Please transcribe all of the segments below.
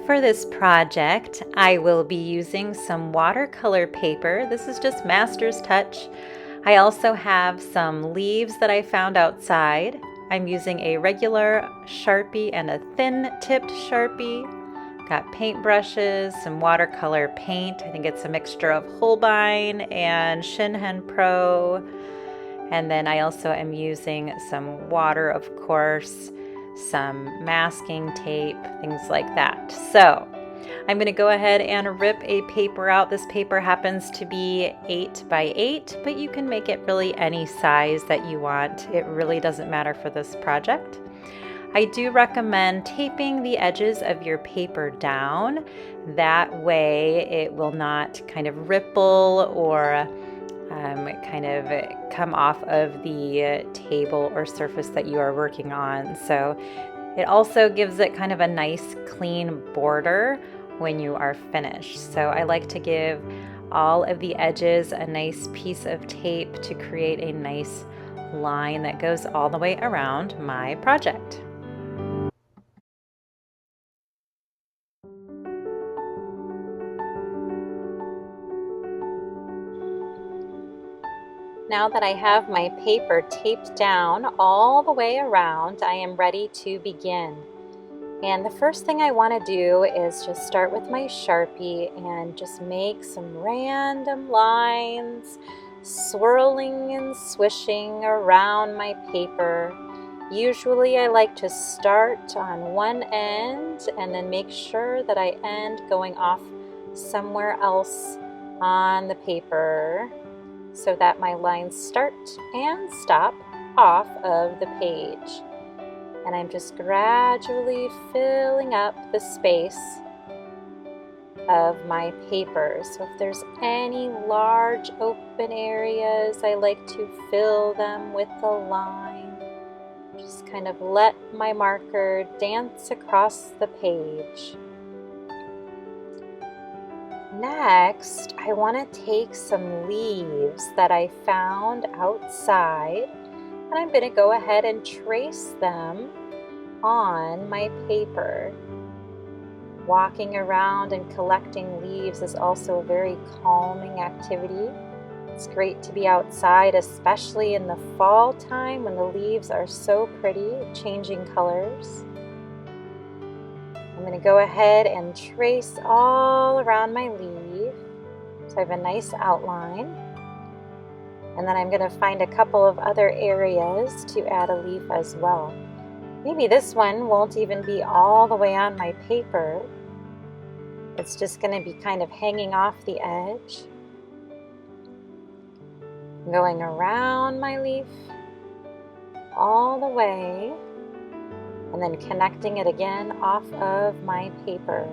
For this project, I will be using some watercolor paper. This is just Master's Touch. I also have some leaves that I found outside. I'm using a regular Sharpie and a thin-tipped Sharpie. Got paintbrushes, some watercolor paint. I think it's a mixture of Holbein and Shinhan Pro. And then I also am using some water, of course, some masking tape, things like that. So I'm going to go ahead and rip a paper out. This paper happens to be 8 by 8, but you can make it really any size that you want. It really doesn't matter for this project. I do recommend taping the edges of your paper down. That way it will not kind of ripple or kind of come off of the table or surface that you are working on. So it also gives it kind of a nice clean border when you are finished. So I like to give all of the edges a nice piece of tape to create a nice line that goes all the way around my project. Now that I have my paper taped down all the way around, I am ready to begin. And the first thing I want to do is just start with my Sharpie and just make some random lines, swirling and swishing around my paper. Usually I like to start on one end and then make sure that I end going off somewhere else on the paper, so that my lines start and stop off of the page. And I'm just gradually filling up the space of my paper. So if there's any large open areas, I like to fill them with the line. Just kind of let my marker dance across the page. Next, I want to take some leaves that I found outside, and I'm going to go ahead and trace them on my paper. Walking around and collecting leaves is also a very calming activity. It's great to be outside, especially in the fall time when the leaves are so pretty, changing colors. I'm going to go ahead and trace all around my leaf so I have a nice outline. And then I'm going to find a couple of other areas to add a leaf as well. Maybe this one won't even be all the way on my paper. It's just going to be kind of hanging off the edge. Going around my leaf all the way, and then connecting it again off of my paper.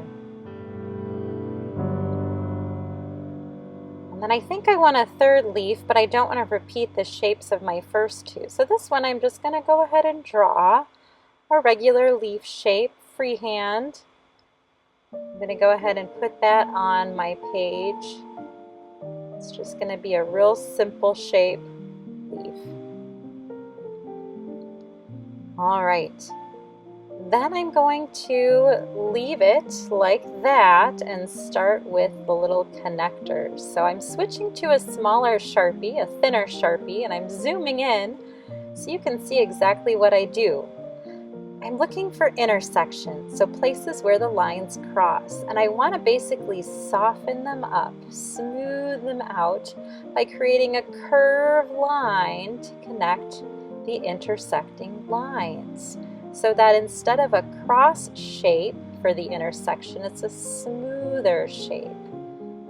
And then I think I want a third leaf, but I don't want to repeat the shapes of my first two. So this one I'm just going to go ahead and draw a regular leaf shape, freehand. I'm going to go ahead and put that on my page. It's just going to be a real simple shape leaf. All right. Then I'm going to leave it like that and start with the little connectors. So I'm switching to a smaller Sharpie, a thinner Sharpie, and I'm zooming in so you can see exactly what I do. I'm looking for intersections, so places where the lines cross, and I want to basically soften them up, smooth them out by creating a curved line to connect the intersecting lines, so that instead of a cross shape for the intersection, it's a smoother shape,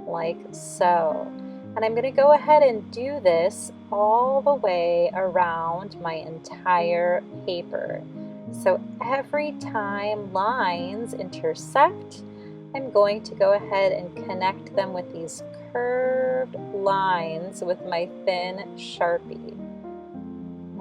like so. And I'm going to go ahead and do this all the way around my entire paper. So every time lines intersect, I'm going to go ahead and connect them with these curved lines with my thin Sharpie.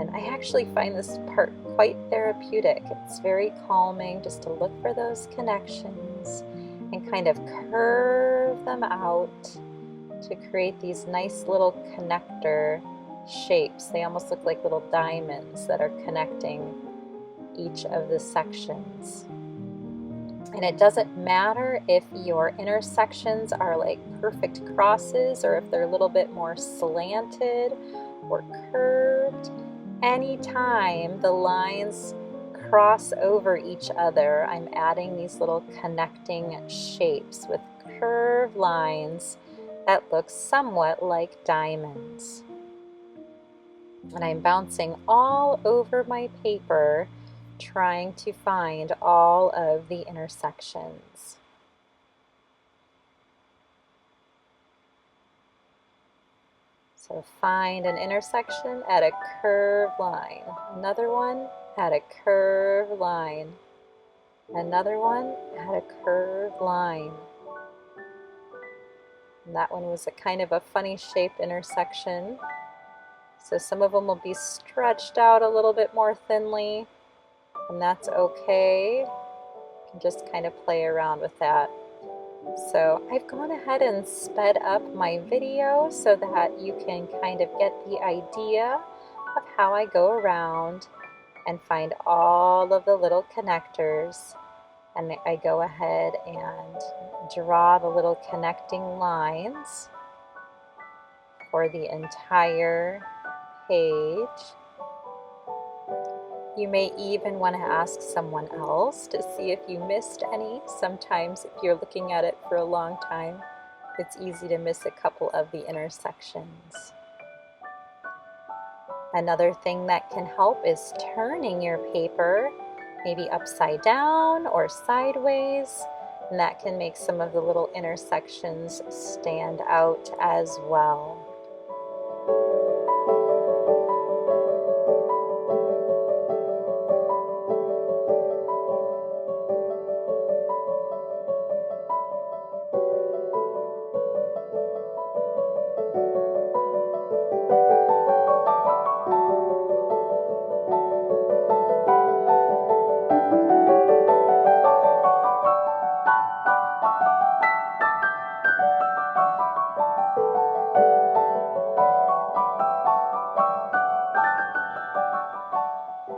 And I actually find this part quite therapeutic. It's very calming just to look for those connections and kind of curve them out to create these nice little connector shapes. They almost look like little diamonds that are connecting each of the sections. And it doesn't matter if your intersections are like perfect crosses or if they're a little bit more slanted or curved. Anytime the lines cross over each other, I'm adding these little connecting shapes with curved lines that look somewhat like diamonds. And I'm bouncing all over my paper, trying to find all of the intersections. So find an intersection, add a curved line. Another one, add a curved line. Another one, add a curved line. And that one was a kind of a funny shaped intersection. So some of them will be stretched out a little bit more thinly, and that's okay. You can just kind of play around with that. So I've gone ahead and sped up my video so that you can kind of get the idea of how I go around and find all of the little connectors. And I go ahead and draw the little connecting lines for the entire page. You may even want to ask someone else to see if you missed any. Sometimes if you're looking at it for a long time, it's easy to miss a couple of the intersections. Another thing that can help is turning your paper, maybe upside down or sideways, and that can make some of the little intersections stand out as well.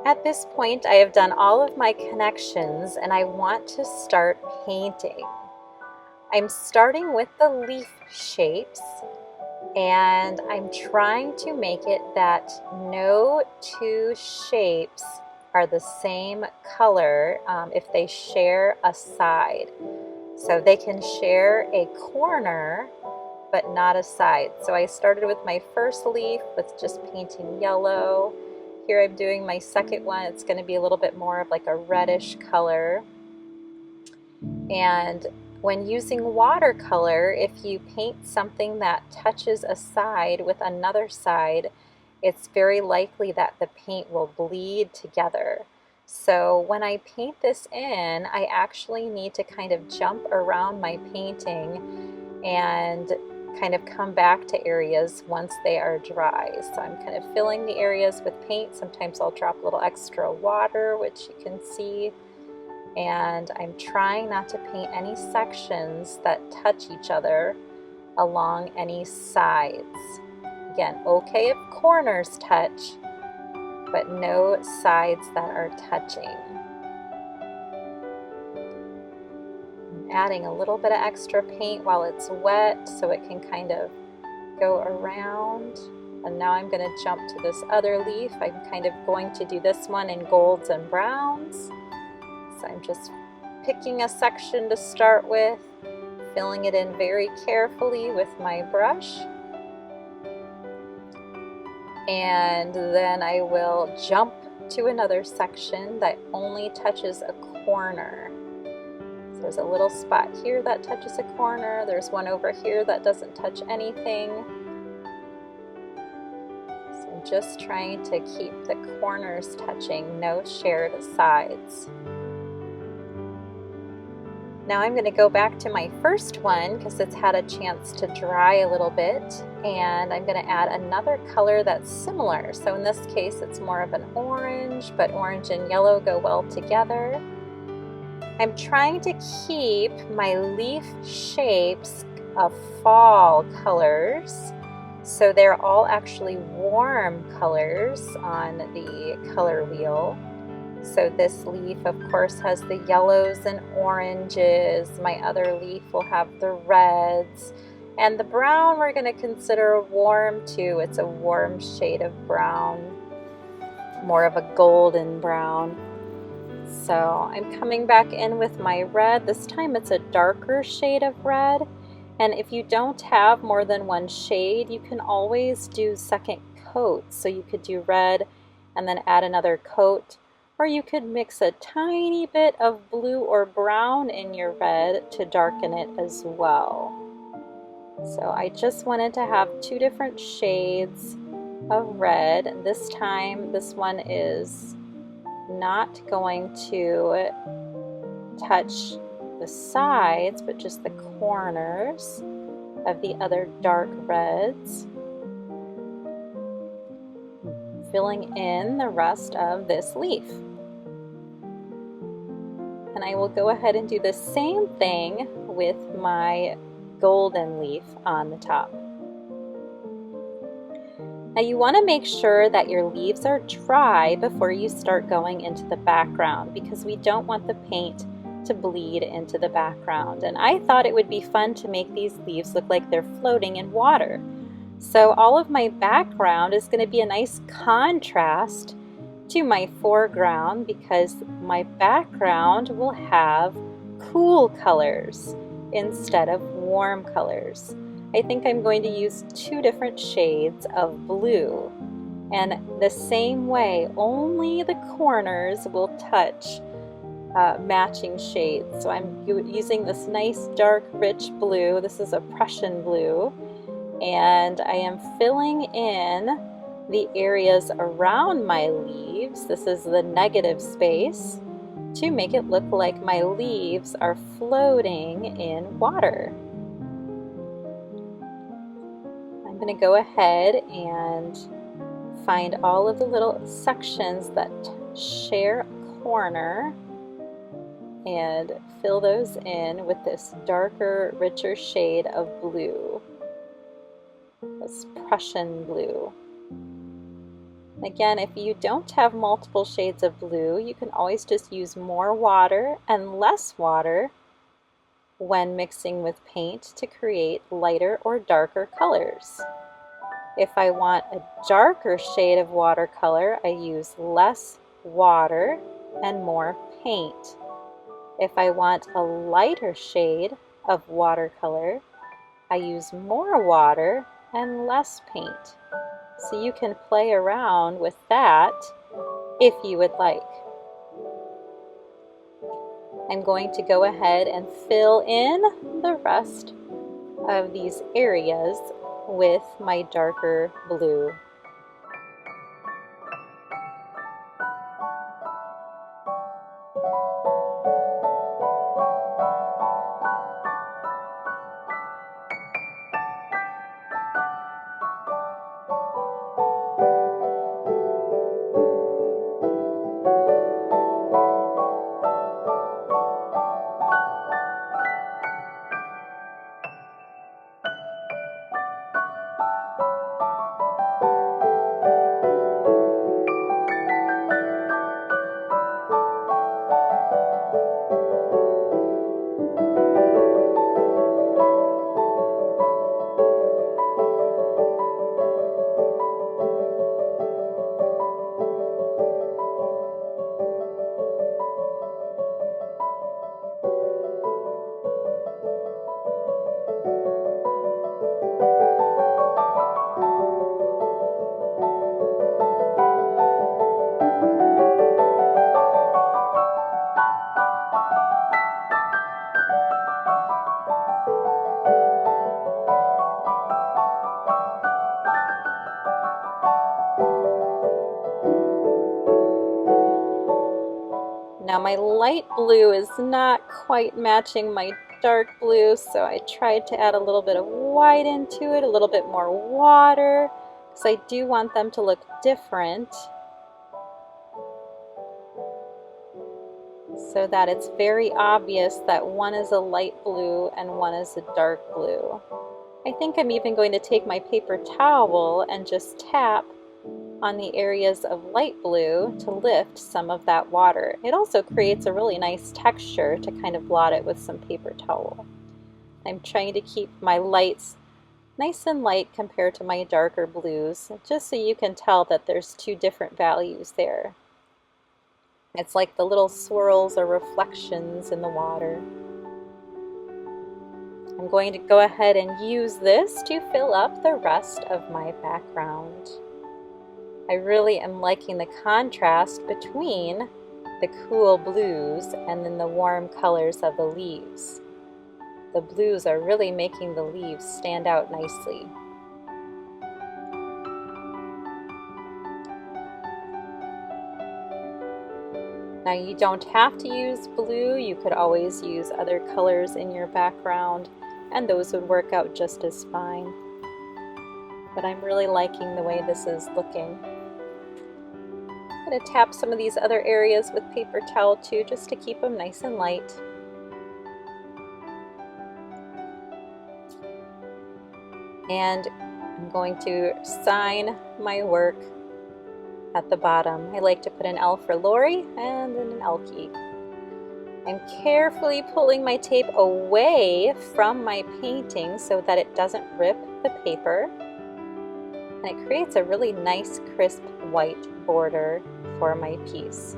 At this point, I have done all of my connections and I want to start painting. I'm starting with the leaf shapes and I'm trying to make it that no two shapes are the same color if they share a side. So they can share a corner but not a side. So I started with my first leaf with just painting yellow. Here I'm doing my second one. It's going to be a little bit more of like a reddish color. And when using watercolor, if you paint something that touches a side with another side, it's very likely that the paint will bleed together. So when I paint this in, I actually need to kind of jump around my painting and kind of come back to areas once they are dry. So I'm kind of filling the areas with paint. Sometimes I'll drop a little extra water, which you can see. And I'm trying not to paint any sections that touch each other along any sides. Again, okay if corners touch, but no sides that are touching. Adding a little bit of extra paint while it's wet so it can kind of go around. And now I'm going to jump to this other leaf. I'm kind of going to do this one in golds and browns. So I'm just picking a section to start with, filling it in very carefully with my brush. And then I will jump to another section that only touches a corner. There's a little spot here that touches a corner. There's one over here that doesn't touch anything. So I'm just trying to keep the corners touching, no shared sides. Now I'm going to go back to my first one because it's had a chance to dry a little bit, and I'm going to add another color that's similar. So in this case it's more of an orange, but orange and yellow go well together. I'm trying to keep my leaf shapes of fall colors. So they're all actually warm colors on the color wheel. So this leaf, of course, has the yellows and oranges. My other leaf will have the reds. And the brown we're going to consider warm too. It's a warm shade of brown, more of a golden brown. So I'm coming back in with my red. This time it's a darker shade of red. And if you don't have more than one shade, you can always do second coats. So you could do red and then add another coat. Or you could mix a tiny bit of blue or brown in your red to darken it as well. So I just wanted to have two different shades of red. This time, this one is not going to touch the sides, but just the corners of the other dark reds, filling in the rest of this leaf. And I will go ahead and do the same thing with my golden leaf on the top. Now you want to make sure that your leaves are dry before you start going into the background, because we don't want the paint to bleed into the background. And I thought it would be fun to make these leaves look like they're floating in water. So all of my background is going to be a nice contrast to my foreground, because my background will have cool colors instead of warm colors. I think I'm going to use two different shades of blue, and the same way only the corners will touch matching shades. So I'm using this nice dark rich blue. This is a Prussian blue, and I am filling in the areas around my leaves. This is the negative space to make it look like my leaves are floating in water. I'm going to go ahead and find all of the little sections that share a corner and fill those in with this darker, richer shade of blue, this Prussian blue. Again, if you don't have multiple shades of blue, you can always just use more water and less water when mixing with paint to create lighter or darker colors. If I want a darker shade of watercolor, I use less water and more paint. If I want a lighter shade of watercolor, I use more water and less paint. So you can play around with that if you would like. I'm going to go ahead and fill in the rest of these areas with my darker blue. Now my light blue is not quite matching my dark blue, so I tried to add a little bit of white into it, a little bit more water, because I do want them to look different. so that it's very obvious that one is a light blue and one is a dark blue. I think I'm even going to take my paper towel and just tap on the areas of light blue to lift some of that water. It also creates a really nice texture to kind of blot it with some paper towel. I'm trying to keep my lights nice and light compared to my darker blues, just so you can tell that there's two different values there. It's like the little swirls or reflections in the water. I'm going to go ahead and use this to fill up the rest of my background. I really am liking the contrast between the cool blues and then the warm colors of the leaves. The blues are really making the leaves stand out nicely. Now you don't have to use blue, you could always use other colors in your background and those would work out just as fine. But I'm really liking the way this is looking. I'm going to tap some of these other areas with paper towel too, just to keep them nice and light. And I'm going to sign my work at the bottom. I like to put an L for Lori and then an L key. I'm carefully pulling my tape away from my painting so that it doesn't rip the paper. And it creates a really nice crisp white border for my piece.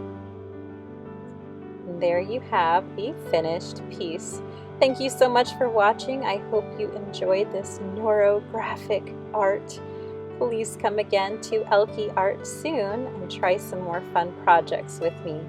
And there you have the finished piece. Thank you so much for watching. I hope you enjoyed this neurographic art. Please come again to Elke Art soon and try some more fun projects with me.